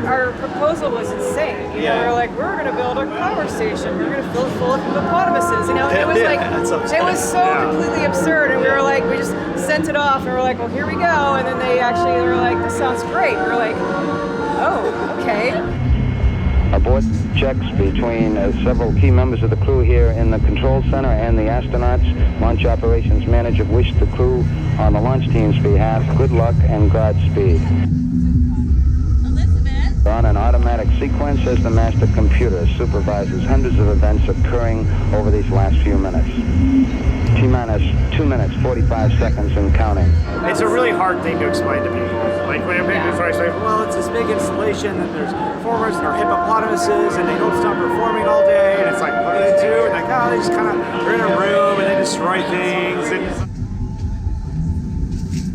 our proposal was insane. We were like, we're going to build a power station. We're going to fill it full of hippopotamuses. And it was like, it was so completely absurd. And we were like, we just sent it off, and we were like, well, here we go. And then they were like, this sounds great. We were like, oh, okay. Abort checks between several key members of the crew here in the control center and the astronauts. Launch operations manager wished the crew on the launch team's behalf good luck and Godspeed. Elizabeth. On an automatic sequence as the master computer supervises hundreds of events occurring over these last few minutes. T-minus 2 minutes, 45 seconds and counting. It's a really hard thing to explain to people. Like when people try to explain, well, it's this big installation and there's performers and our hippopotamuses and they don't stop performing all day. And it's like, what do they do? And like, oh, they just kind of, they're in a room and they destroy things. And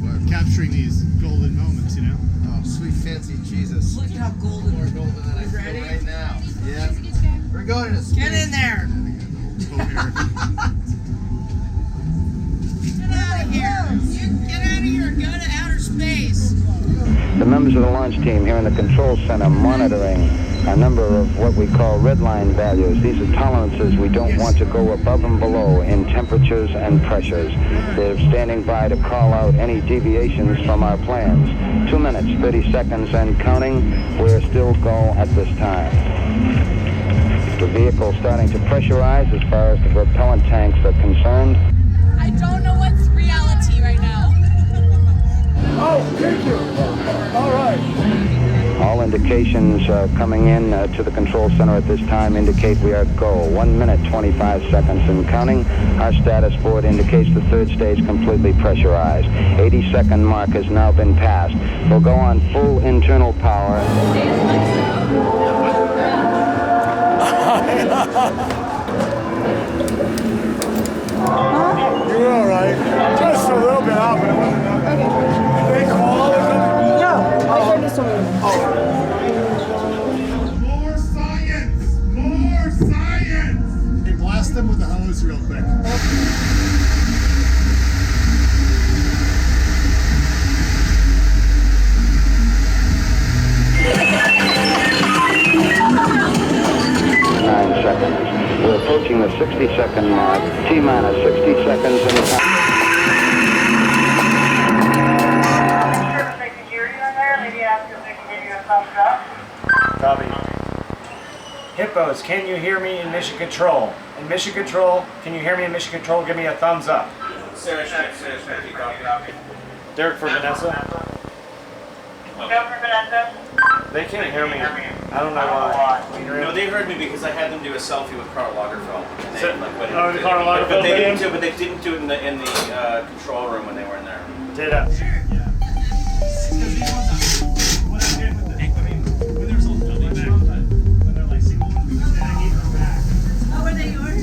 we're capturing these golden moments, you know? Oh, sweet fancy Jesus. Look at how golden more golden than I feel right now. Yeah. We're going to Get in there. Get out of here and go to outer space. The members of the launch team here in the control center monitoring a number of what we call red line values. These are tolerances we don't want to go above and below in temperatures and pressures. They're standing by to call out any deviations from our plans. 2 minutes, 30 seconds and counting. We're still go at this time. The vehicle starting to pressurize as far as the propellant tanks are concerned. I don't know what's reality right now. oh, thank you. All right. All indications coming in to the control center at this time indicate we are go. 1 minute, 25 seconds and counting. Our status board indicates the third stage completely pressurized. 80-second mark has now been passed. We'll go on full internal power. You're all right. Just a little bit out, but it wasn't enough. Okay. They call or something? No, I heard this one. More science! More science! Hey, blast them with the hose real quick. 9 seconds. We're approaching the 60-second mark. T-minus 60 seconds and Copy. Hippos, can you hear me in mission control? In mission control, can you hear me in mission control? Give me a thumbs up. Sarah, copy. Derek for Vanessa. They can't hear me. I don't know why. No, they heard me because I had them do a selfie with Karl Lagerfeld. And they, the Karl Lagerfeld but they didn't do it in the control room when they were in there. Did it.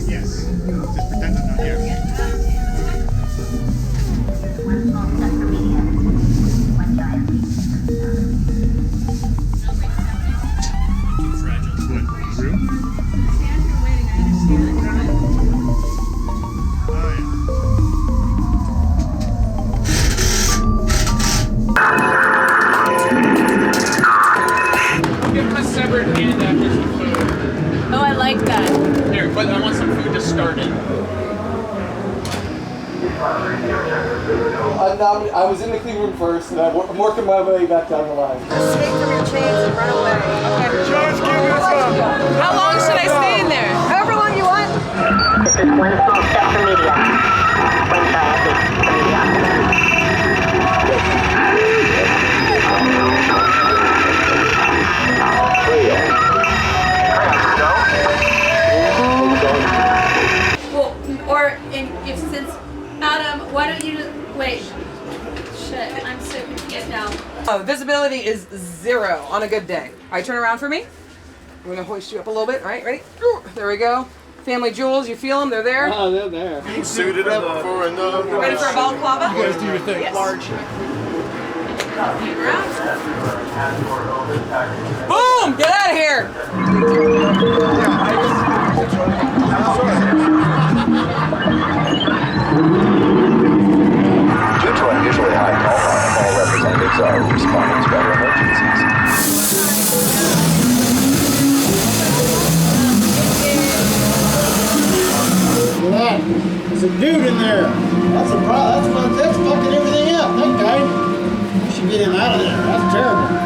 Yes. Just pretend I'm not here. Oh, I like that. Here, but I want some food to start it. I was in the clean room first, and I'm working my way back down the line. Just take from your chains and run away. Okay. George, give me some. How long should I stay in there? However long you want. This is one small step for media. One giant leap for Well, or if since Adam, why don't you just wait? Shit, I'm so confused now. Oh, visibility is 0 on a good day. All right, turn around for me. We're gonna hoist you up a little bit. All right, ready? There we go. Family jewels, you feel them? They're there. Oh, they're there. Suited up for another Ready for a balaclava? You guys do your thing. Yes. Large. Boom! Get out of here! Due to unusually high call volume, all representatives are responding to other emergencies. There's a dude in there. That's a problem. That's fucking everything up. That guy. We should get him out of there. That's terrible.